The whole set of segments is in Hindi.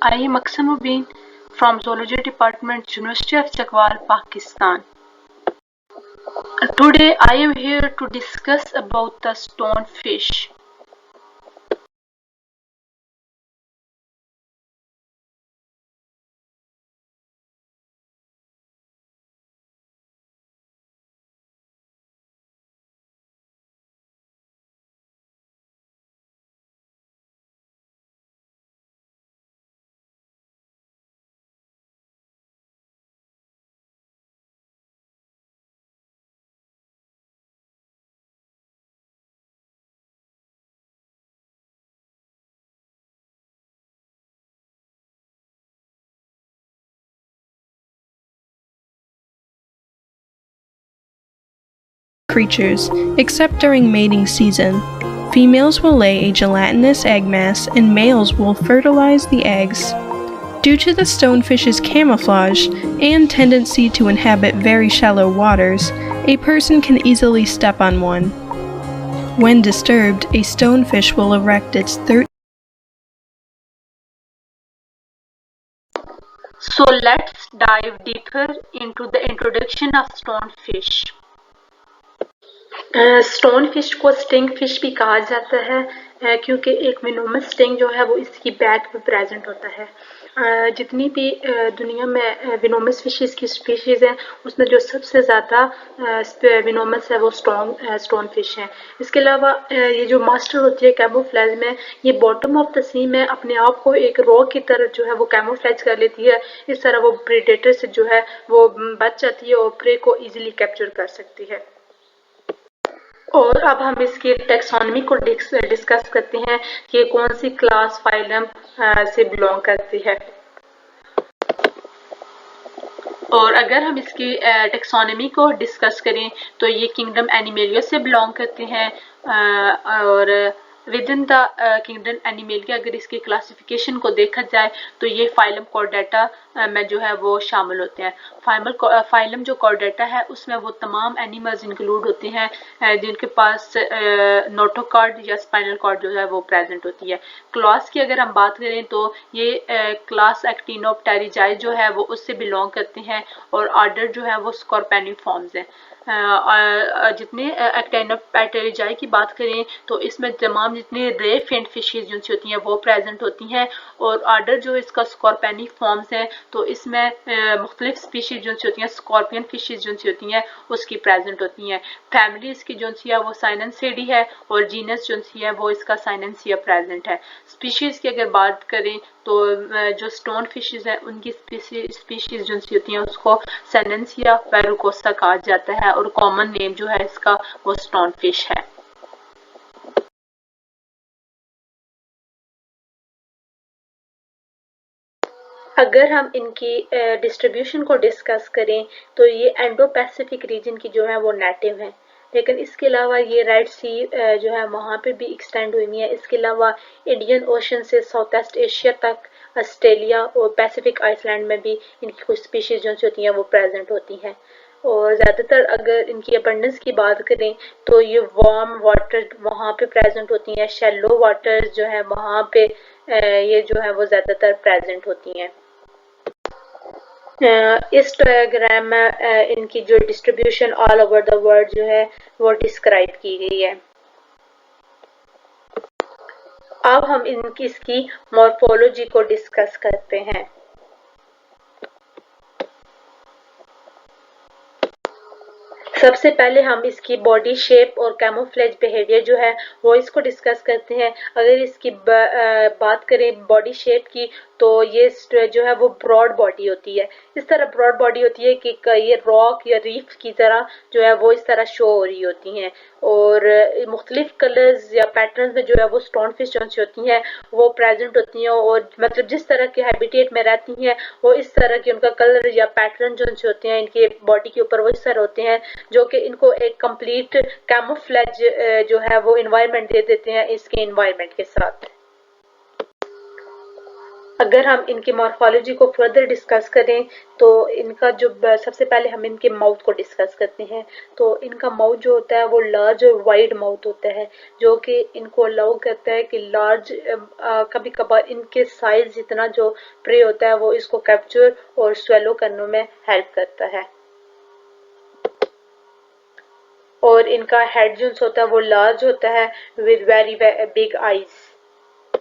I am Aksam Mubin from Zoology Department, University of Chakwal, Pakistan. Today I am here to discuss about the stonefish. Creatures, except during mating season. Females will lay a gelatinous egg mass and males will fertilize the eggs. Due to the stonefish's camouflage and tendency to inhabit very shallow waters, a person can easily step on one. When disturbed, a stonefish will erect its So let's dive deeper into the introduction of stonefish. Stonefish को स्टिंग फिश भी कहा जाता है क्योंकि एक विनोमस स्टिंग जो है वो इसकी बैक पे प्रेजेंट होता है। जितनी भी दुनिया में विनोमस फिशेस की स्पीशीज़ हैं उसमें जो सबसे ज़्यादा विनोमस है वो स्टोन फिश है। इसके अलावा ये जो मास्टर होती है कैमोफ्लेज में, ये बॉटम ऑफ द सी में अपने आप को एक रॉक की तरह जो है वो कैमोफ्लेज कर लेती है। इस तरह वो प्रीडेटर से जो है वो बच जाती है और प्रे को ईजिली कैप्चर कर सकती है। और अब हम इसकी टेक्सोनॉमी को डिस्कस करते हैं कि कौन सी क्लास फाइलम से बिलोंग करती है। और अगर हम इसकी टेक्सोनॉमी को डिस्कस करें तो ये किंगडम एनिमेलिया से बिलोंग करते हैं और with in the kingdom animalia अगर इसकी क्लासिफिकेशन को देखा जाए तो ये फाइलम कॉर्डेटा में जो है वो शामिल होते हैं। फाइलम जो कॉर्डेटा है उसमें वो तमाम एनिमल्स इंक्लूड होते हैं जिनके पास नोटोकॉर्ड या स्पाइनल कॉर्ड जो है वो प्रेजेंट होती है। क्लास की अगर हम बात करें तो ये क्लास एक्टिनोप्टेरिजाई जो है वो उससे बिलोंग करते हैं और आर्डर जो है वो स्कॉर्पेनिफॉर्म्स हैं। जितने एक्टिनोप्टेरिजाई की बात करें तो इसमें तमाम जितने रे फेंट फिशेज जो होती हैं वो प्रेजेंट होती हैं और आर्डर जो इसका स्कॉर्पेनिफॉर्म्स है तो इसमें मुख्तलिफ स्पीशीज जो होती हैं स्कॉर्पियन फिशेज जो होती हैं उसकी प्रेजेंट होती हैं। फैमिली इसकी जो है वो साइनेंसिडी है और जीनस जो है वो इसका साइनेंसिया प्रेजेंट है। स्पीशीज की अगर बात करें तो जो स्टोन फिशेज है उनकी स्पीशीज जो होती हैं उसको साइनेंसिया वेरुकोसा कहा जाता है और कॉमन नेम जो है इसका वो स्टोन फिश है। अगर हम इनकी डिस्ट्रीब्यूशन को डिस्कस करें तो ये इंडो पैसिफिक रीजन की जो है वो नेटिव है, लेकिन इसके अलावा ये रेड सी जो है वहाँ पे भी एक्सटेंड हुई है। इसके अलावा इंडियन ओशन से साउथ ईस्ट एशिया तक, ऑस्ट्रेलिया और पैसिफिक आइसलैंड में भी इनकी कुछ स्पीशीज जो होती हैं वो प्रेजेंट होती हैं। और ज़्यादातर अगर इनकी अबंडेंस की बात करें तो ये वार्म वाटर वहाँ पे प्रेजेंट होती हैं, शैलो वाटर जो है वहाँ पे ये जो है वो ज़्यादातर प्रेजेंट होती हैं। इस डायग्राम में इनकी जो distribution all over the world जो है वो डिस्क्राइब की गई है। अब हम इसकी मॉर्फोलॉजी को डिस्कस करते हैं। सबसे पहले हम इसकी बॉडी शेप और कैमोफ्लेज बिहेवियर जो है वो इसको डिस्कस करते हैं। अगर इसकी बात करें बॉडी शेप की तो ये जो है वो ब्रॉड बॉडी होती है। इस तरह ब्रॉड बॉडी होती है कि ये रॉक या रीफ की तरह जो है वो इस तरह शो हो रही होती हैं और मुख्तलिफ कलर्स या पैटर्न्स में जो है वो स्टोन फिश जो होती हैं वो प्रेजेंट होती हैं और मतलब जिस तरह के हैबिटेट में रहती हैं वो इस तरह के उनका कलर या पैटर्न जो होते हैं इनके बॉडी के ऊपर वो इस तरह होते हैं जो कि इनको एक कंप्लीट कैमोफ्लेज जो है वो इन्वायरमेंट दे देते हैं इसके इन्वायरमेंट के साथ। अगर हम इनकी मॉर्फोलॉजी को फर्दर डिस्कस करें तो इनका जो सबसे पहले हम इनके माउथ को डिस्कस करते हैं। तो इनका माउथ जो होता है वो लार्ज और वाइड माउथ होता है, जो कि इनको अलाउ करता है कि लार्ज कभी कभार इनके साइज जितना जो प्रे होता है वो इसको कैप्चर और स्वेलो करने में हेल्प करता है। और इनका हेड जो होता है वो लार्ज होता है विद वेरी बिग आईज।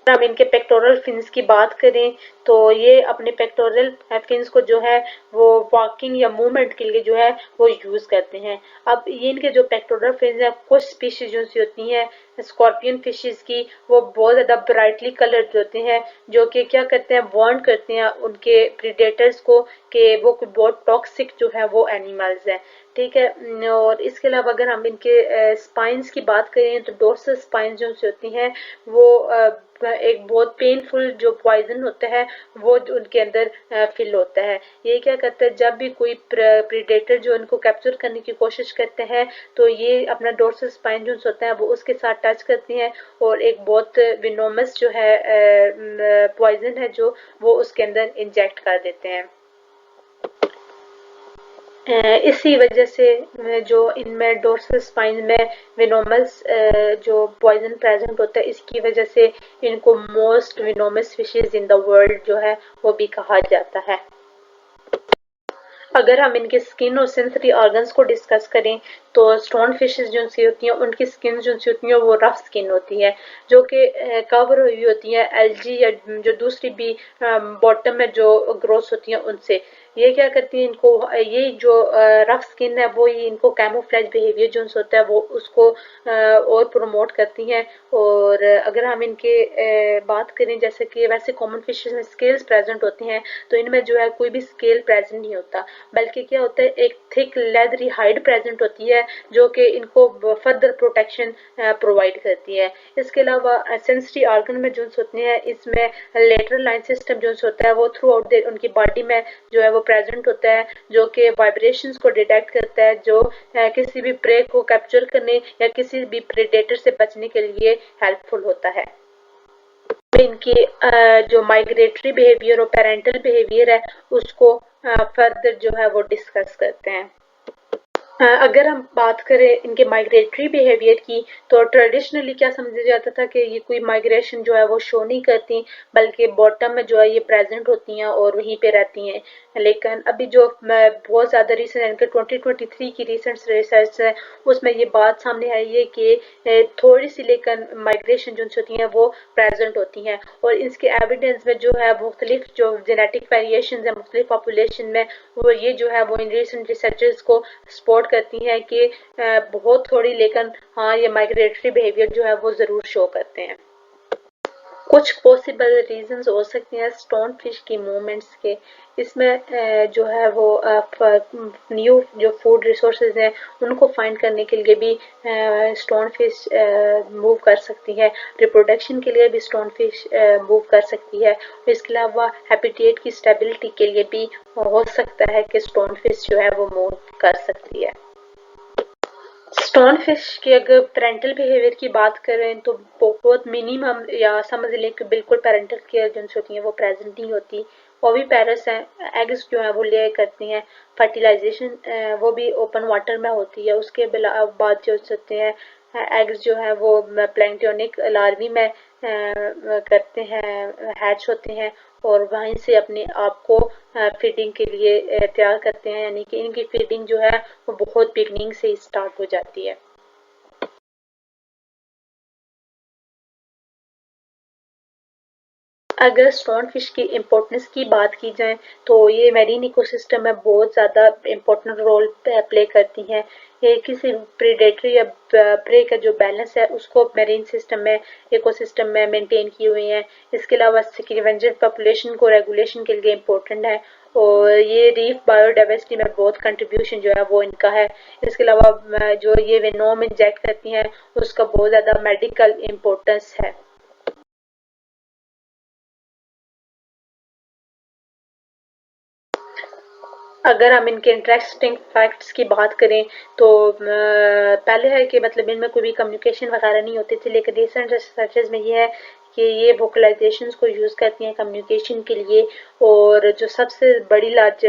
हम इनके पेक्टोरल फिन्स की बात करें तो ये अपने पेक्टोरल फिन्स को जो है वो वॉकिंग या मूवमेंट के लिए जो है वो यूज करते हैं। अब ये इनके जो पेक्टोरल फिन्स है, कुछ स्पीशीज जो सी होती हैं स्कॉर्पियन फिशेस की, वो बहुत ज्यादा ब्राइटली कलर्ड होते हैं, जो कि क्या करते हैं वार्न करते हैं उनके प्रीडेटर्स को कि वो कोई बहुत टॉक्सिक जो है वो एनिमल्स है। ठीक है। और इसके अलावा अगर हम इनके स्पाइंस की बात करें तो डोर्सल स्पाइन जो होती हैं वो एक बहुत पेनफुल जो पॉइजन होता है वो उनके अंदर फिल होता है। ये क्या करता है, जब भी कोई प्रीडेटर जो उनको कैप्चर करने की कोशिश करते हैं तो ये अपना डोर्सल स्पाइन जो होता है वो उसके साथ टच करती हैं और एक बहुत विनोमस जो है पॉइजन है जो वो उसके अंदर इंजेक्ट कर देते हैं। इसी वजह से जो इनमें डोर्सल स्पाइन में विनोमस जो पॉइजन प्रेजेंट होता है, इसकी वजह से इनको most venomous fishes in the world जो है वो भी कहा जाता है। अगर हम इनके स्किन और सेंसरी ऑर्गन्स को डिस्कस करें तो स्टोन फिशेस जो सी होती हैं उनकी स्किन जो सी होती है वो रफ स्किन होती है, जो कि कवर हुई होती है एल्जी या जो दूसरी भी बॉटम में जो ग्रोथ होती है उनसे। ये क्या करती है, इनको ये जो रफ स्किन है वो ही इनको कैमोफ्लेज बिहेवियर जो होता है वो उसको और प्रमोट करती हैं। और अगर हम इनके बात करें जैसे कि वैसे कॉमन फिशेस में स्केल्स प्रेजेंट होते हैं, तो इनमें जो है कोई भी स्केल प्रेजेंट नहीं होता, बल्कि क्या होता है एक थिक लेदरी हाइड प्रेजेंट होती है जो कि इनको फर्दर प्रोटेक्शन प्रोवाइड करती है। इसके अलावा सेंसरी ऑर्गन में जो होते हैं इसमें लेटरल लाइन सिस्टम जो होता है वो थ्रू आउट उनकी बॉडी में जो है वो प्रेजेंट होता है, जो कि वाइब्रेशंस को डिटेक्ट करता है, जो किसी भी प्रे को कैप्चर करने या किसी भी प्रेडेटर से बचने के लिए हेल्पफुल होता है। इनकी जो माइग्रेटरी बिहेवियर और पेरेंटल बिहेवियर है उसको फर्दर जो है वो डिस्कस करते हैं। अगर हम बात करें इनके माइग्रेटरी बिहेवियर की तो ट्रेडिशनली क्या समझा जाता था कि ये कोई माइग्रेशन जो है वो शो नहीं करती, बल्कि बॉटम में जो है ये प्रेजेंट होती हैं और वहीं पे रहती हैं। लेकिन अभी जो बहुत ज़्यादा रिसेंट इनके 2023 की रिसेंट रिसर्च है उसमें ये बात सामने आई है कि थोड़ी सी लेकिन माइग्रेशन जो होती हैं वो प्रेजेंट होती हैं, और इसके एविडेंस में जो है मुख्तलिफ जो जेनेटिक वेरिएशन है मुख्तलिफ पॉपुलेशन में, वो ये जो है वो इन रिसेंट रिसर्चेस को सपोर्ट करती हैं कि बहुत थोड़ी लेकिन हाँ ये माइग्रेटरी बिहेवियर जो है वो ज़रूर शो करते हैं। कुछ पॉसिबल रीजंस हो सकते हैं स्टोन फिश की मूवमेंट्स के। इसमें जो है वो न्यू जो फूड रिसोर्सेज हैं उनको फाइंड करने के लिए भी स्टोन फिश मूव कर सकती है, रिप्रोडक्शन के लिए भी स्टोन फिश मूव कर सकती है, और इसके अलावा हैबिटेट की स्टेबिलिटी के लिए भी हो सकता है कि स्टोन फिश जो है वो मूव कर सकती है। स्टोन फिश की अगर पेरेंटल बिहेवियर की बात करें तो बहुत मिनिमम या समझ लें कि बिल्कुल पेरेंटल केयर जो होती हैं वो प्रेजेंट नहीं होती। ओवी पैरस हैं एग्स जो है वो ले करती हैं, फर्टिलाइजेशन वो भी ओपन वाटर में होती है। उसके बाद जो होते हैं एग्स जो है वो प्लैंक्टोनिक लार्वी में करते हैं, हैच होते हैं और वहीं से अपने आप को फीडिंग के लिए तैयार करते हैं, यानी कि इनकी फीडिंग जो है वो बहुत बिगनिंग से ही स्टार्ट हो जाती है। अगर स्टोन फिश की इम्पोर्टेंस की बात की जाए तो ये मैरीन इकोसिस्टम में बहुत ज़्यादा इम्पोर्टेंट रोल प्ले करती हैं। ये किसी प्रेडेटरी या प्रे का जो बैलेंस है उसको मैरीन सिस्टम में इकोसिस्टम में मेंटेन किए हुए हैं। इसके अलावा स्कैवेंजर पॉपुलेशन को रेगुलेशन के लिए इम्पोर्टेंट है, और ये रीफ बायोडाइवर्सिटी में बहुत कंट्रीब्यूशन जो है वो इनका है। इसके अलावा जो ये वेनोम इंजेक्ट करती हैं उसका बहुत ज़्यादा मेडिकल इम्पोर्टेंस है। अगर हम इनके इंटरेस्टिंग फैक्ट्स की बात करें तो पहले है कि मतलब इनमें कोई भी कम्युनिकेशन वगैरह नहीं होती थी, लेकिन रिसेंट रिसर्चेज में ये है कि ये वोकलाइजेशंस को यूज़ करती हैं कम्युनिकेशन के लिए। और जो सबसे बड़ी लार्ज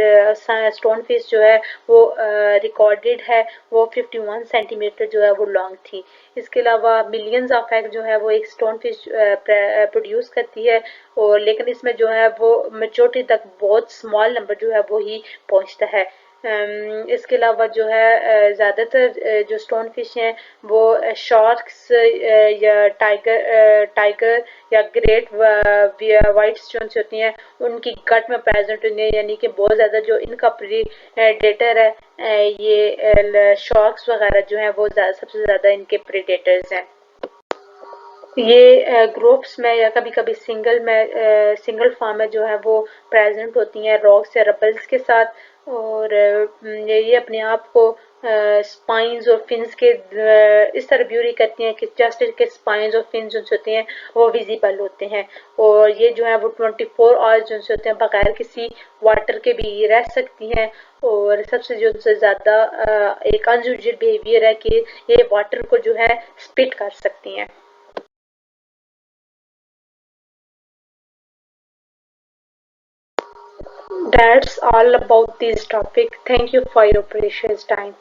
स्टोन फिश जो है वो रिकॉर्डेड है, वो 51 सेंटीमीटर जो है वो लॉन्ग थी। इसके अलावा मिलियंस ऑफ एग जो है वो एक स्टोन फिश प्रोड्यूस करती है, और लेकिन इसमें जो है वो मेजोरिटी तक बहुत स्मॉल नंबर जो है वो ही पहुंचता है। इसके अलावा जो है ज़्यादातर जो स्टोन फिश हैं वो शार्क्स या टाइगर या ग्रेट वाइट्स जो होती हैं उनकी गट में प्रेजेंट होती हैं, यानी कि बहुत ज़्यादा जो इनका प्रीडेटर है ये शार्क्स वगैरह जो हैं वो सबसे ज़्यादा इनके प्रीडेटर्स हैं। ये ग्रुप्स में या कभी कभी सिंगल फॉर्म में जो है वो प्रेजेंट होती हैं रॉक्स या रबल्स के साथ। और ये अपने आप को स्पाइंस और फिन्स के इस तरह ब्यूरी करती हैं कि जस्ट के स्पाइंस और फिन्स जो होते हैं वो विजिबल होते हैं। और ये जो है वो 24 आवर्स जो होते हैं बगैर किसी वाटर के भी रह सकती हैं। और सबसे जो ज़्यादा एक अनयूजुअल बिहेवियर है कि ये वाटर को जो है स्पिट कर सकती हैं। That's all about this topic. Thank you for your precious time.